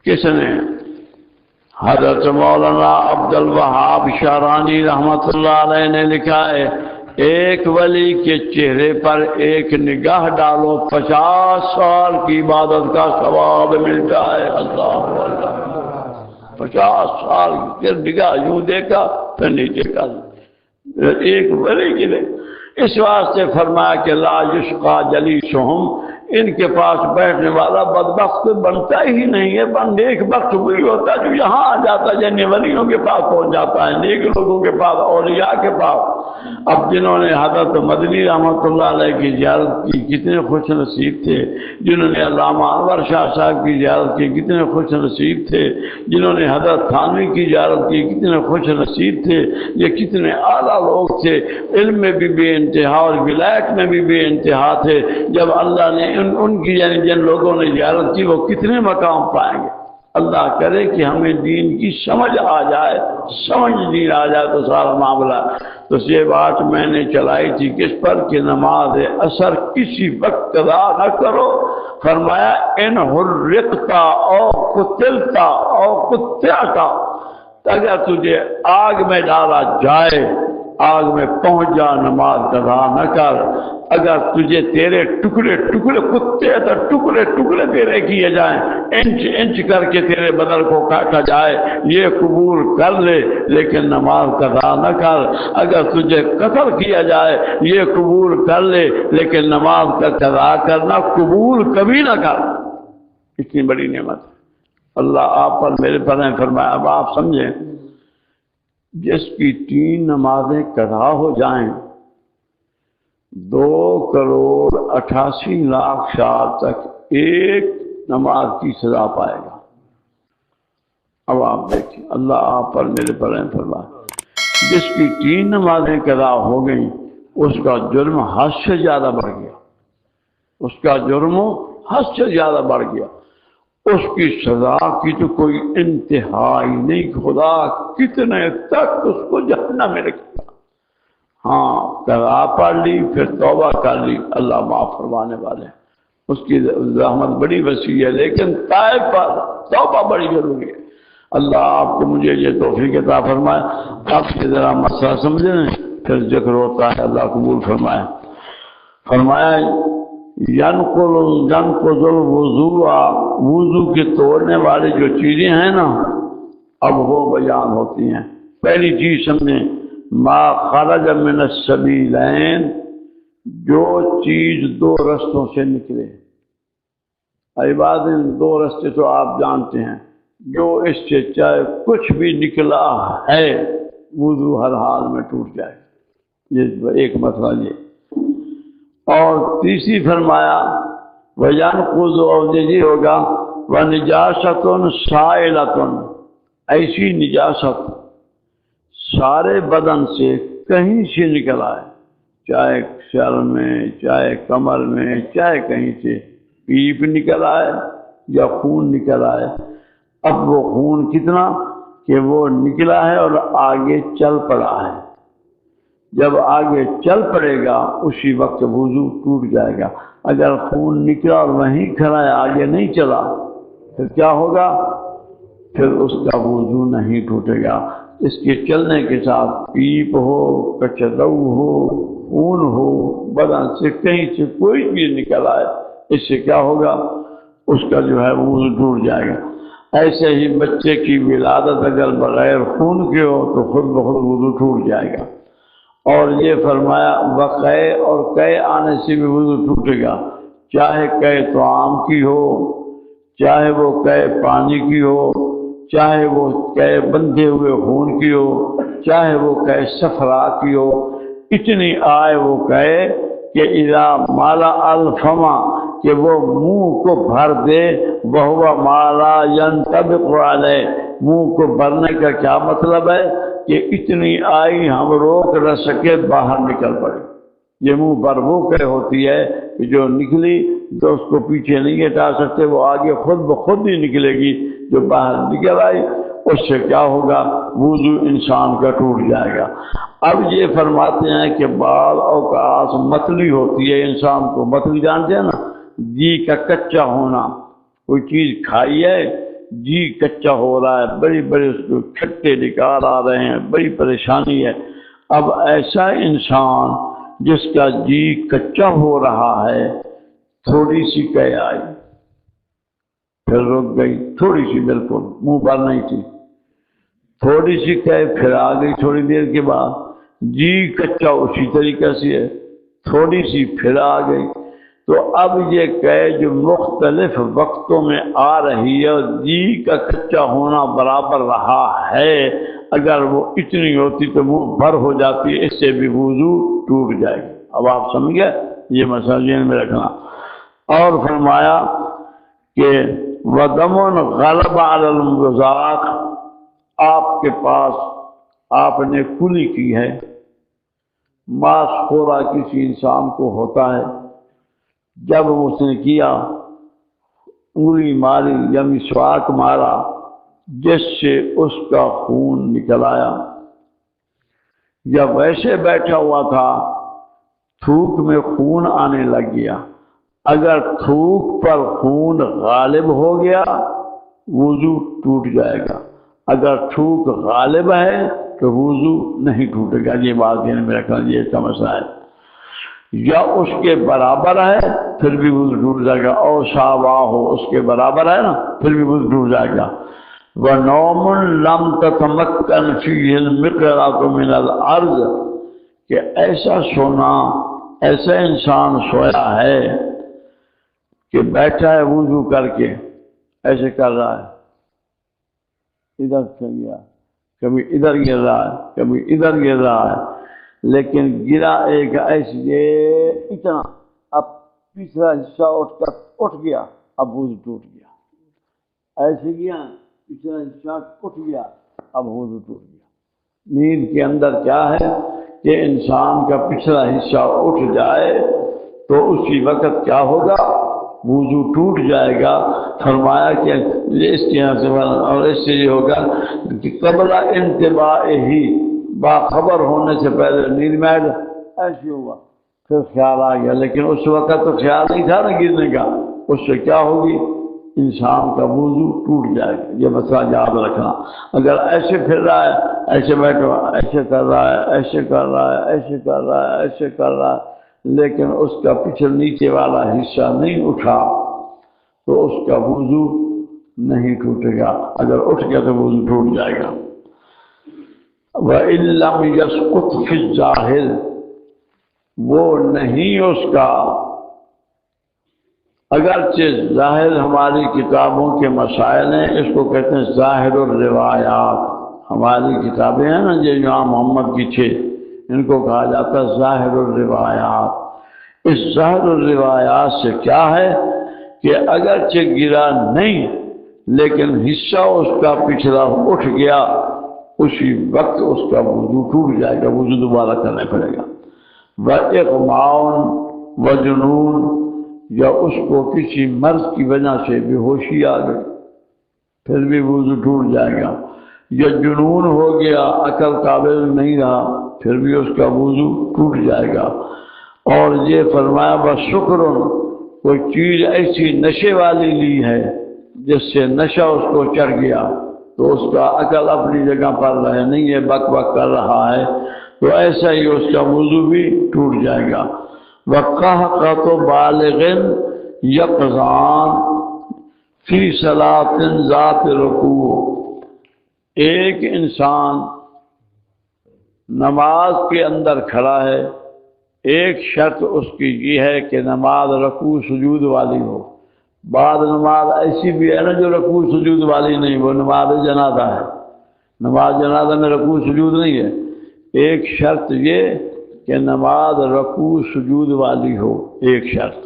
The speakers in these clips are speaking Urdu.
کس نے؟ حضرت مولانا عبد الوہاب شارانی رحمۃ اللہ علیہ نے لکھا ہے ایک ولی کے چہرے پر ایک نگاہ ڈالو 50 سال کی عبادت کا ثواب ملتا ہے۔ اللہ اللہ، 50 سال کی نگاہ یوں دیکھا پھر نیچے کا ایک ولی کے لیے۔ اس واسطے فرمایا کہ لا یشقى جلیسہم، ان کے پاس بیٹھنے والا بدبخت بنتا ہی نہیں ہے۔ نیک بخت وہی ہوتا ہے جو یہاں آ جاتا ہے، جن ولیوں کے پاس پہنچ جاتا ہے، نیک لوگوں کے پاس، اولیاء کے پاس۔ اب جنہوں نے حضرت مدنی رحمۃ اللہ علیہ کی زیارت کی کتنے خوش نصیب تھے، جنہوں نے علامہ انور شاہ صاحب کی زیارت کی کتنے خوش نصیب تھے، جنہوں نے حضرت تھانوی کی زیارت کی کتنے خوش نصیب تھے۔ یہ کتنے اعلیٰ لوگ تھے، علم میں بھی بے انتہا اور ولایت میں بھی بے انتہا تھے۔ جب اللہ نے ان کی یعنی جن لوگوں نے زیارت کی وہ کتنے مقام پائیں گے۔ اللہ کرے کہ ہمیں دین کی سمجھ آ جائے، سمجھ دین آ جائے تو سارا معاملہ۔ تو یہ بات میں نے چلائی تھی کس پر کہ نماز عصر کسی وقت قضا نہ کرو۔ فرمایا ان حرقتا او قتلتا او قطعتا، اگر تجھے آگ میں ڈالا جائے، آگ میں پہنچ جا، نماز قضا نہ کر۔ اگر تجھے تیرے ٹکڑے ٹکڑے کتے تو ٹکڑے ٹکڑے تیرے کیے جائیں، انچ انچ کر کے تیرے بدن کو کاٹا جائے، یہ قبول کر لے لیکن نماز قضا نہ کر۔ اگر تجھے قتل کیا جائے یہ قبول کر لے لیکن نماز کا قضا کرنا قبول کبھی نہ کر۔ اتنی بڑی نعمت اللہ آپ پر میرے پر ہیں۔ فرمایا اب آپ سمجھیں، جس کی 3 نمازیں قضا ہو جائیں 2,88,00,000 سال تک ایک نماز کی سزا پائے گا۔ اب آپ دیکھیں اللہ آپ پر میرے پر ہیں۔ فرمایا جس کی 3 نمازیں قضا ہو گئیں اس کا جرم حد سے زیادہ بڑھ گیا، اس کا جرم حد سے زیادہ بڑھ گیا، اس کی سزا کی تو کوئی انتہا ہی نہیں۔ خدا کتنے تک اس کو جہنم میں رکھے گا۔ ہاں قضا پڑھ لی پھر توبہ کر لی، اللہ معاف فرمانے والے، اس کی رحمت بڑی وسیع ہے، لیکن تائب پر توبہ بڑی ضروری ہے۔ اللہ آپ کو مجھے یہ توفیق عطا فرمائے۔ آپ سے ذرا مسئلہ سمجھیں پھر ذکر ہوتا ہے، اللہ قبول فرمائے۔ فرمایا ينقض الوضوء، وضو کے توڑنے والی جو چیزیں ہیں نا اب وہ بیان ہوتی ہیں۔ پہلی چیز سمجھیں، ما خرج من السبیلین، جو چیز 2 رستوں سے نکلے۔ عبادت 2 رستے تو آپ جانتے ہیں، جو اس سے چاہے کچھ بھی نکلا ہے وضو ہر حال میں ٹوٹ جائے، یہ ایک مسئلہ یہ۔ اور تیسری فرمایا وَيَنْقُضُ، اور یہ ہوگا وَنِجَاسَةٌ سَائِلَةٌ، ایسی نجاست سارے بدن سے کہیں سے نکل آئے، چاہے سر میں، چاہے کمر میں، چاہے کہیں سے پیپ نکل آئے یا خون نکل آئے۔ اب وہ خون کتنا کہ وہ نکلا ہے اور آگے چل پڑا ہے، جب آگے چل پڑے گا اسی وقت وضو ٹوٹ جائے گا۔ اگر خون نکلا اور وہیں کھڑا ہے آگے نہیں چلا پھر کیا ہوگا؟ پھر اس کا وضو نہیں ٹوٹے گا۔ اس کے چلنے کے ساتھ پیپ ہو، کچرو ہو، خون ہو، بدن سے کہیں سے کوئی چیز نکل آئے، اس سے کیا ہوگا؟ اس کا جو ہے وضو ٹوٹ جائے گا۔ ایسے ہی بچے کی ولادت اگر بغیر خون کے ہو تو خود بخود وضو ٹوٹ جائے گا۔ اور یہ فرمایا وقع اور قے آنے سے بھی وضو ٹوٹے گا، چاہے قے طعام کی ہو، چاہے وہ قے پانی کی ہو، چاہے وہ قے بندھے ہوئے خون کی ہو، چاہے وہ قے صفرا کی ہو۔ اتنی آئے وہ قے کہ اذا مالا الفما، کہ وہ منہ کو بھر دے، وہو مالا ينطبق علیہ، منہ کو بھرنے کا کیا مطلب ہے کہ اتنی آئی ہم روک نہ سکے باہر نکل پڑے۔ یہ منہ پر وہ قے ہوتی ہے کہ جو نکلی تو اس کو پیچھے نہیں ہٹا سکتے، وہ آگے خود بخود ہی نکلے گی۔ جو باہر نکل آئی اس سے کیا ہوگا؟ وضو انسان کا ٹوٹ جائے گا۔ اب یہ فرماتے ہیں کہ بعض اوقات متلی ہوتی ہے انسان کو، متلی جانتے ہیں نا، جی کا کچا ہونا، کوئی چیز کھائی ہے جی کچا ہو رہا ہے، بڑی بڑی اس کو کھٹے نکال آ رہے ہیں، بڑی پریشانی ہے۔ اب ایسا انسان جس کا جی کچا ہو رہا ہے، تھوڑی سی قے آئی، پھر رک گئی، تھوڑی سی، بالکل منہ پر نہیں تھی، تھوڑی سی قے پھر آ گئی تھوڑی دیر کے بعد، جی کچا اسی طریقے سے ہے، تھوڑی سی پھر آ گئی۔ تو اب یہ قے جو مختلف وقتوں میں آ رہی ہے، جی کا کچا ہونا برابر رہا ہے، اگر وہ اتنی ہوتی تو منہ بھر ہو جاتی، اس سے بھی وضو ٹوٹ جائے گی۔ اب آپ سمجھ گئے، یہ مسئلہ ذہن میں رکھنا۔ اور فرمایا کہ وَدَمٌ غَلَبَ عَلَى الْمُذَاقِ، آپ کے پاس آپ نے کلی کی ہے، ماس خورا کسی انسان کو ہوتا ہے، جب اس نے کیا، انگلی ماری یا مسواک مارا، جس سے اس کا خون نکل آیا، یا ویسے بیٹھا ہوا تھا، تھوک میں خون آنے لگ گیا، اگر تھوک پر خون غالب ہو گیا وضو ٹوٹ جائے گا، اگر تھوک غالب ہے تو وضو نہیں ٹوٹے گا۔ یہ بات ذہن میں رکھنا، یہ اس کا مسئلہ ہے۔ یا اس کے برابر ہے پھر بھی وضو ٹوٹ جائے گا، اور ساوا ہو، اس کے برابر ہے نا، پھر بھی وضو ٹوٹ جائے گا۔ وَنَوْمٌ لَمْ تَتَمَكَّنْ فِيهِ الْمِقْرَةُ مِنَ الْأَرْضِ، کہ ایسا سونا، ایسا انسان سویا ہے کہ بیٹھا ہے وضو کر کے، ایسے کر رہا ہے، ادھر سے گیا، کبھی ادھر گر رہا ہے، کبھی ادھر گر رہا ہے، لیکن گرا ایک ایسے اتنا، اب پچھلا حصہ اٹھ گیا، اب وضو ٹوٹ گیا، ایسے گیا پچھلا حصہ اٹھ گیا، اب وضو ٹوٹ گیا۔ نیند کے اندر کیا ہے کہ انسان کا پچھلا حصہ اٹھ جائے تو اسی وقت کیا ہوگا، وضو ٹوٹ جائے گا۔ فرمایا کہ اس کے یہاں سے اور اس سے یہ ہوگا کہ قبل انتباہ ہی، باخبر ہونے سے پہلے نیند میں ایسے ہوا، پھر خیال آ گیا، لیکن اس وقت تو خیال نہیں تھا نا گرنے کا، اس سے کیا ہوگی، انسان کا وضو ٹوٹ جائے گا۔ یہ مسئلہ یاد رکھنا۔ اگر ایسے پھر رہا ہے، ایسے بیٹھا، ایسے کر رہا ہے، ایسے کر رہا ہے، ایسے کر رہا ہے، ایسے کر رہا ہے، لیکن اس کا پچھلے نیچے والا حصہ نہیں اٹھا تو اس کا وضو نہیں ٹوٹے گا، اگر اٹھ گیا تو وضو ٹوٹ جائے گا۔ وَإِن لَّمْ يَسْقُطْ فِي الظَّاهِرِ، وہ نہیں اس کا، اگرچہ ظاہر ہماری کتابوں کے مسائل ہیں، اس کو کہتے ہیں ظاہر الروایات، ہماری کتابیں ہیں نا جو امام محمد کی 6، ان کو کہا جاتا ہے ظاہر الروایات۔ اس ظاہر الروایات سے کیا ہے کہ اگرچہ گرا نہیں لیکن حصہ اس کا پچھلا اٹھ گیا، اسی وقت اس کا وضو ٹوٹ جائے گا، وضو دوبارہ کرنا پڑے گا۔ وَإِغْمَاءٌ وَجُنُونٌ، یا اس کو کسی مرض کی وجہ سے بے ہوشی آ گئی، پھر بھی وضو ٹوٹ جائے گا۔ یا جنون ہو گیا، عقل قابل نہیں رہا، پھر بھی اس کا وضو ٹوٹ جائے گا۔ اور یہ فرمایا بَشُکْرٌ، کوئی چیز ایسی نشے والی لی ہے جس سے نشہ اس کو چڑھ گیا تو اس کا عقل اپنی جگہ پر رہے نہیں ہے، بک بک کر رہا ہے، تو ایسا ہی اس کا وضو بھی ٹوٹ جائے گا۔ وَقَهْقَةُ بَالِغٍ يَقْظَانُ فِي صَلَاةٍ ذَاتِ رُكُوعٍ، ایک انسان نماز کے اندر کھڑا ہے، ایک شرط اس کی یہ ہے کہ نماز رکوع سجود والی ہو۔ بعض نماز ایسی بھی ہے نا جو رکوع سجود والی نہیں، وہ نماز جنازہ ہے، نماز جنازہ میں رکوع سجود نہیں ہے۔ ایک شرط یہ کہ نماز رکوع سجود والی ہو، ایک شرط۔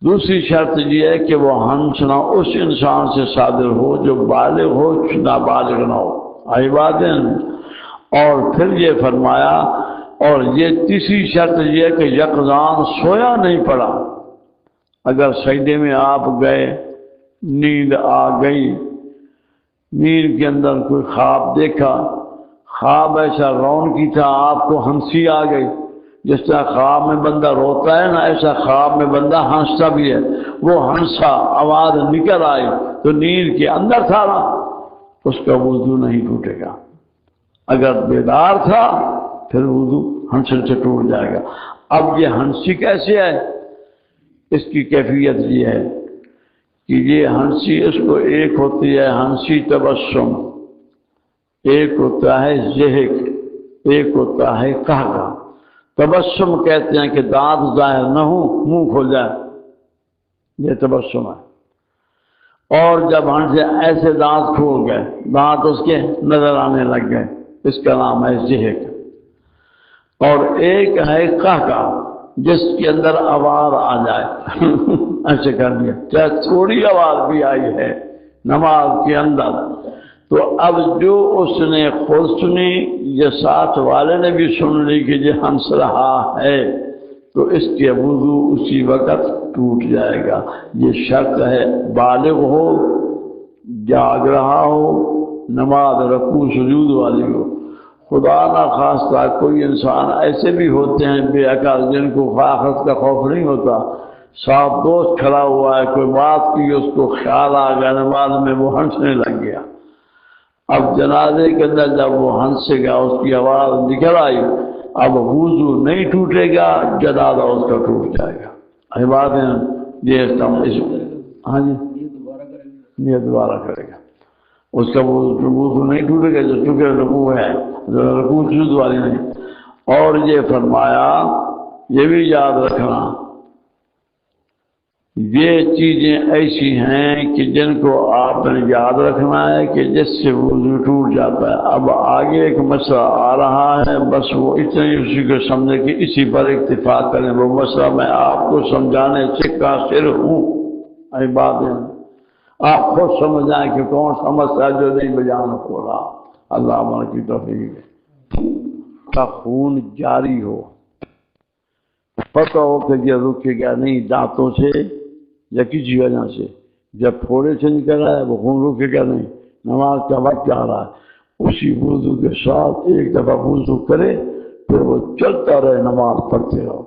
دوسری شرط یہ ہے کہ وہ ہنسنا اس انسان سے صادر ہو جو بالغ ہو، نابالغ نہ ہو، آئی بات ہے۔ اور پھر یہ فرمایا، اور یہ تیسری شرط یہ ہے کہ یقظان، سویا نہیں پڑا۔ اگر سجدے میں آپ گئے، نیند آ گئی، نیند کے اندر کوئی خواب دیکھا، خواب ایسا رون کی تھا، آپ کو ہنسی آ گئی، جس طرح خواب میں بندہ روتا ہے نا، ایسا خواب میں بندہ ہنستا بھی ہے، وہ ہنسا، آواز نکل آئی تو نیند کے اندر تھا نا، اس کا وضو نہیں ٹوٹے گا۔ اگر بیدار تھا پھر وضو ہنسی سے ٹوٹ جائے گا۔ اب یہ ہنسی کیسے ہے؟ اس کی کیفیت یہ ہے کہ یہ ہنسی، اس کو ایک ہوتی ہے ہنسی تبسم، ایک ہوتا ہے ضحک، ایک ہوتا ہے قہقہ۔ تبسم کہتے ہیں کہ دانت ظاہر نہ ہو، منہ کھل جائے، یہ تبسم ہے۔ اور جب ہنسے ایسے دانت کھول گئے، دانت اس کے نظر آنے لگ گئے، اس کا نام ہے ضحک۔ اور ایک ہے قہقہ، جس کے اندر آواز آ جائے ایسے کر دیا، چاہے تھوڑی آواز بھی آئی ہے نماز کے اندر، تو اب جو اس نے خود سنی، یہ ساتھ والے نے بھی سن لی کہ یہ ہنس رہا ہے، تو اس کے وضو اسی وقت ٹوٹ جائے گا۔ یہ شرط ہے بالغ ہو، جاگ رہا ہو، نماز رکوع سجود والی ہو۔ خدا نہ خواستہ کوئی انسان ایسے بھی ہوتے ہیں بے عقل، جن کو آخرت کا خوف نہیں ہوتا، صاحب دوست کھڑا ہوا ہے، کوئی بات کی، اس کو خیال آ گیا نماز میں، وہ ہنسنے لگ گیا۔ اب جنازے کے اندر جب وہ ہنسے گا، اس کی آواز نکل آئی، اب وضو نہیں ٹوٹے گا، جنازہ اس کا ٹوٹ جائے گا۔ یہ بات ہے، یہ ہاں جی، یہ دوبارہ کرے گا، اس کا وضو نہیں ٹوٹے گا، جو چونکہ رکوع ہے، رکوع سجود والی نہیں۔ اور یہ فرمایا، یہ بھی یاد رکھنا، یہ چیزیں ایسی ہیں کہ جن کو آپ نے یاد رکھنا ہے کہ جس سے وضو ٹوٹ جاتا ہے۔ اب آگے ایک مسئلہ آ رہا ہے، بس وہ اتنے اسی کو سمجھے کہ اسی پر اتفاق کریں، وہ مسئلہ میں آپ کو سمجھانے سے قاصر ہوں۔ ای بات ہے، آپ خود سمجھ جائیں کہ کون سا مسئلہ جو نہیں بیان ہو رہا۔ اللہ ہمارا کی توفیق کا خون جاری ہو، پتہ ہو کہ یہ رکے گا نہیں دانتوں سے یا کسی وجہ سے، جب تھوڑے سے نکل رہا ہے وہ خون رکے گا نہیں، نماز کا وقت آ رہا ہے، اسی وضو کے ساتھ ایک دفعہ وضو کرے، پھر وہ چلتا رہے، نماز پڑھتے رہو۔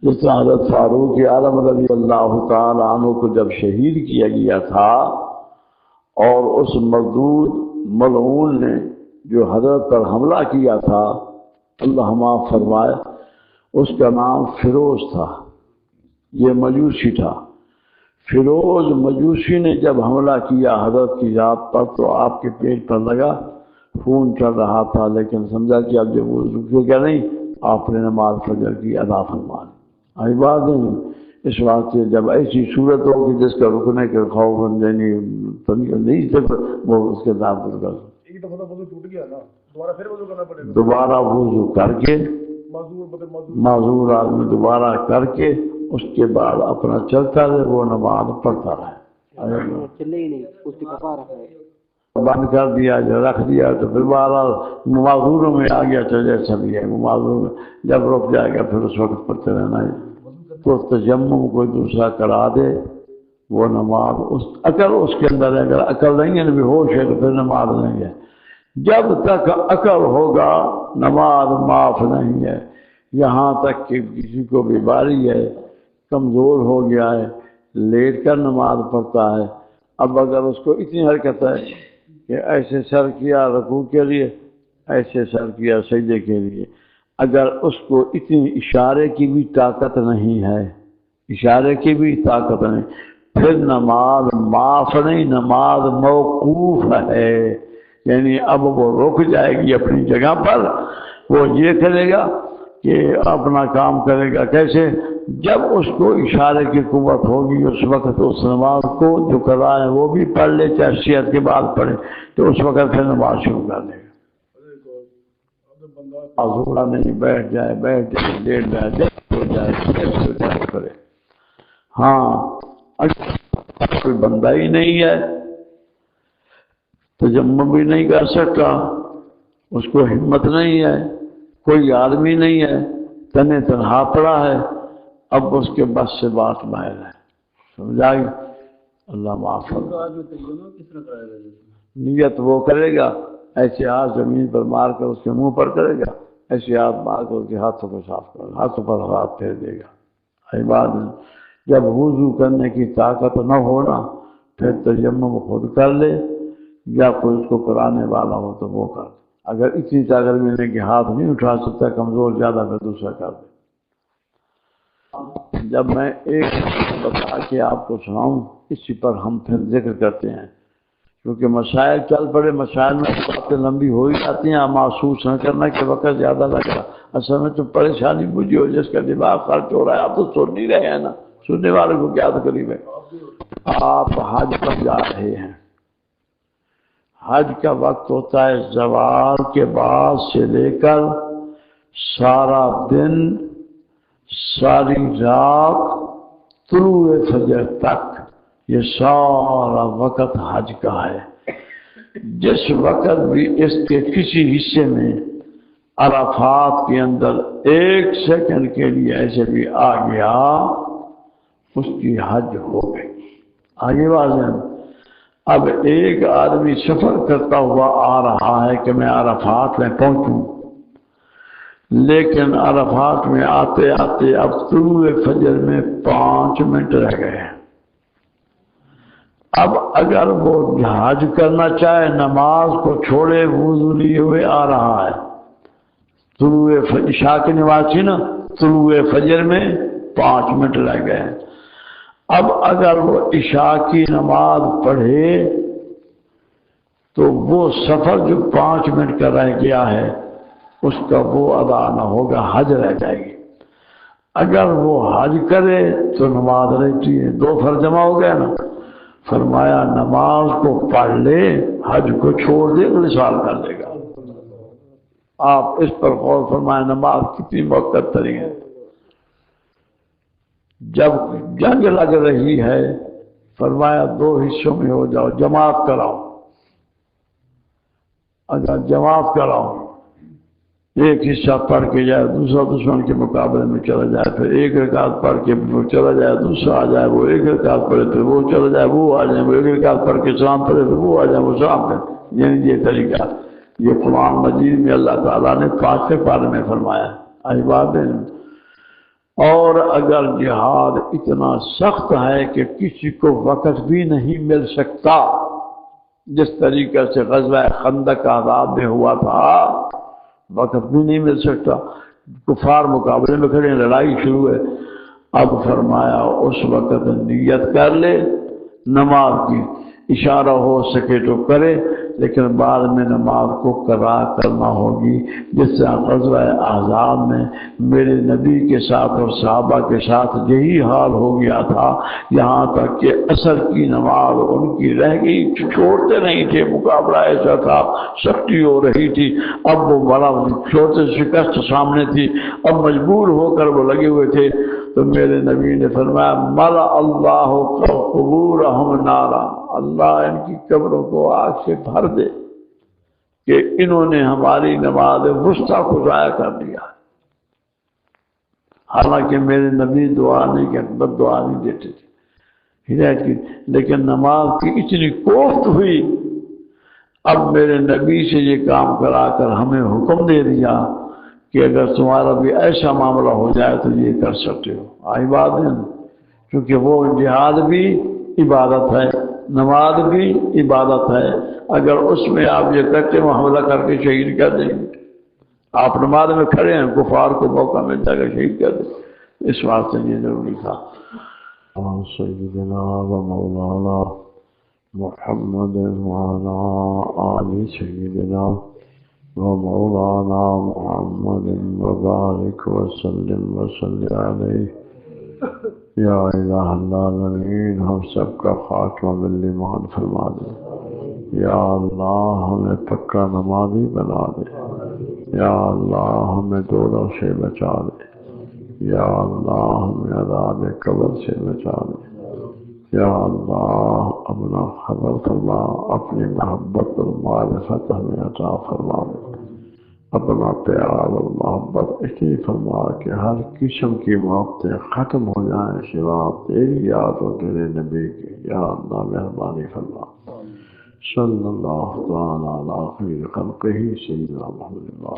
جس طرح حضرت فاروق اعظم رضی اللہ تعالیٰ عنہ کو جب شہید کیا گیا تھا، اور اس مردود ملعون نے جو حضرت پر حملہ کیا تھا، اللہ معاف فرمائے، اس کا نام فیروز تھا، یہ مجوسی تھا۔ فیروز مجوسی نے جب حملہ کیا حضرت کی ذات پر، تو آپ کے پیٹ پر لگا، خون چل رہا تھا، لیکن سمجھا کہ اب جب وہ رکے گا نہیں، آپ نے نماز فجر کی ادا فرما لی۔ آئی بات ہے، اس واسطے جب ایسی صورت ہو کہ جس کا رکنے کے خوف نہیں تھے، وہ اس کے دام پر کر ایک دفعہ وضو ٹوٹ گیا نا، دوبارہ پھر وضو کرنا پڑے گا، دوبارہ وضو کر کے، معذور آدمی دوبارہ کر کے، اس کے بعد اپنا چلتا رہے، وہ نماز پڑھتا رہے، چلے ہی نہیں، اس کی کفارہ ہے، بند کر دیا جو رکھ دیا تو پھر بہرحال معذوروں میں آ گیا، تو جیسا بھی ہے معذور میں جب رک جائے گا پھر اس وقت پڑھتے رہنا ہے۔ تو تجمم کوئی دوسرا کرا دے، وہ نماز اس عقل اس کے اندر ہے، اگر عقل نہیں ہے بھی ہوش ہے تو پھر نماز نہیں ہے۔ جب تک عقل ہوگا نماز معاف نہیں ہے، یہاں تک کہ کسی کو بیماری ہے، کمزور ہو گیا ہے، لیٹ کر نماز پڑھتا ہے، اب اگر اس کو اتنی حرکت ہے کہ ایسے سر کیا رکوع کے لیے، ایسے سر کیا سجدے کے لیے، اگر اس کو اتنی اشارے کی بھی طاقت نہیں ہے، اشارے کی بھی طاقت نہیں، پھر نماز معاف نہیں، نماز موقوف ہے، یعنی اب وہ رک جائے گی اپنی جگہ پر، وہ یہ کرے گا کہ اپنا کام کرے گا کیسے، جب اس کو اشارے کی قوت ہوگی اس وقت اس نماز کو جو قضا ہے وہ بھی پڑھ لے، چاہے صحت کے بعد پڑھے، تو اس وقت پھر نماز شروع کر دے گا۔ معذورہ نہیں، بیٹھ جائے لیٹ جائے، جب ہو جائے کرے۔ ہاں اگر کوئی بندہ ہی نہیں ہے، تجمم بھی نہیں کر سکتا، اس کو ہمت نہیں ہے، کوئی آدمی نہیں ہے، تنہا تنہا پڑا ہے، اب اس کے بس سے بات باہر ہے، سمجھا گی؟ اللہ معاف فرمائے۔ نیت وہ کرے گا، ایسے ہاتھ زمین پر مار کر اس کے منہ پر کرے گا، ایسے ہاتھ مار کر اس کے ہاتھوں کو صاف کرے گا، ہاتھوں پر ہاتھ پھیر دے گا۔ ای بات جب وضو کرنے کی طاقت نہ ہونا، پھر تیمم خود کر لے یا کوئی اس کو کرانے والا ہو تو وہ کر دے۔ اگر اتنی طاقت میں کہ ہاتھ نہیں اٹھا سکتا کمزور زیادہ پھر دوسرا کر دے۔ جب میں ایک بتا کے آپ کو سناؤں اسی پر ہم پھر ذکر کرتے ہیں، کیونکہ مسائل چل پڑے، مسائل میں باتیں لمبی ہو ہی جاتی ہیں، آپ محسوس نہ کرنا کہ وقت زیادہ لگا۔ اصل میں تو پریشانی مجھے ہو جس کا دماغ خرچ ہو رہا ہے، آپ تو سن نہیں رہے ہیں نا، سننے والے کو کیا تکلیف ہے۔ آپ حج پر جا رہے ہیں، حج کا وقت ہوتا ہے زوال کے بعد سے لے کر سارا دن، ساری رات، طلوع فجر تک، یہ سارا وقت حج کا ہے۔ جس وقت بھی اس کے کسی حصے میں عرفات کے اندر 1 سیکنڈ کے لیے ایسے بھی آ گیا، اس کی حج ہو گئی۔ آگے واضح، اب ایک آدمی سفر کرتا ہوا آ رہا ہے کہ میں عرفات میں پہنچوں، لیکن عرفات میں آتے آتے اب طلوع فجر میں 5 منٹ رہ گئے۔ اب اگر وہ حج کرنا چاہے، نماز کو چھوڑے، وضو لیے ہوئے آ رہا ہے، طلوع عشاء کی نماز تھی نا، طلوع فجر میں 5 منٹ رہ گئے۔ اب اگر وہ عشاء کی نماز پڑھے تو وہ سفر جو 5 منٹ کا رہ گیا ہے اس کا وہ ادا نہ ہوگا، حج رہ جائے گی۔ اگر وہ حج کرے تو نماز رہتی ہے، 2 فرض جمع ہو گیا نا۔ فرمایا نماز کو پڑھ لے، حج کو چھوڑ دے، اگلے سال کر لے گا۔ آپ اس پر غور فرمائیں، نماز کتنی موقت تری ہے۔ جب جنگ لگ رہی ہے فرمایا 2 حصوں میں ہو جاؤ، جماعت کراؤ۔ اگر جماعت کراؤ، ایک حصہ پڑھ کے جائے، دوسرا دشمن کے مقابلے میں چلا جائے، پھر 1 رکعت پڑھ کے وہ چلا جائے، دوسرا آ جائے، وہ 1 رکعت پڑھے، پھر وہ چلا جائے، وہ آ جائے، وہ 1 رکعت پڑھ کے سلام پڑھے، پھر وہ آ جائے، وہ سلام پڑھے۔ یعنی یہ طریقہ یہ قرآن مجید میں اللہ تعالیٰ نے 5 پارے میں فرمایا ہے۔ بات ہے۔ اور اگر جہاد اتنا سخت ہے کہ کسی کو وقت بھی نہیں مل سکتا، جس طریقے سے غزوہ خندق آزاد میں ہوا تھا، وقت بھی نہیں مل سکتا، کفار مقابلے میں کھڑے ہیں، لڑائی شروع ہے۔ اب فرمایا اس وقت نیت کر لے نماز کی، اشارہ ہو سکے تو کرے، لیکن بعد میں نماز کو قضا کرنا ہوگی۔ جس طرح غزوہ احزاب میں میرے نبی کے ساتھ اور صحابہ کے ساتھ یہی حال ہو گیا تھا، یہاں تک کہ عصر کی نماز ان کی رہ گئی، چھوڑتے نہیں تھے، مقابلہ ایسا تھا، سختی ہو رہی تھی۔ اب وہ بڑا چھوٹے شکست سامنے تھی، اب مجبور ہو کر وہ لگے ہوئے تھے، تو میرے نبی نے فرمایا ملا اللہ قبورہم نارا، اللہ ان کی قبروں کو آگ سے بھر دے کہ انہوں نے ہماری نماز وسطیٰ کو ضائع کر دیا۔ حالانکہ میرے نبی دعا نہیں کرتے، بد دعا نہیں دیتے تھے ہدایت کی، لیکن نماز کی اتنی کوفت ہوئی، اب میرے نبی سے یہ کام کرا کر ہمیں حکم دے دیا کہ اگر تمہارا بھی ایسا معاملہ ہو جائے تو یہ کر سکتے ہو۔ آئی بات ہے، کیونکہ وہ جہاد بھی عبادت ہے، نماز بھی عبادت ہے۔ اگر اس میں آپ یہ کرتے ہو حملہ کر کے شہید کر دیں گے، آپ نماز میں کھڑے ہیں، کفار کو موقع مل جائے گا شہید کر دیں، اس واسطے یہ ضروری تھا۔ سیدنا و مولانا محمد وعلی آل سیدنا و مولانا محمد وبارک وسلم وصلی علیہ۔ یا الہ العالمین، ہم سب کا خاتمہ بالایمان فرما دے۔ یا اللہ ہمیں پکا نمازی بنا دے۔ یا اللہ ہمیں دولوں سے بچا دے۔ یا اللہ ہمیں عذاب قبر سے بچا دے۔ یا اللہ اپنا خبر فرما، اپنی محبت اور معرفت ہمیں عطا فرما دے۔ اپنا پیار اور محبت اتنی فرما کہ ہر قسم کی محبتیں ختم ہو جائیں سوا تیری یاد اور تیرے نبی کی۔ یا اللہ مہربانی فرما۔ صلی اللہ تعالی علی خیر خلقہ سیدنا محمد۔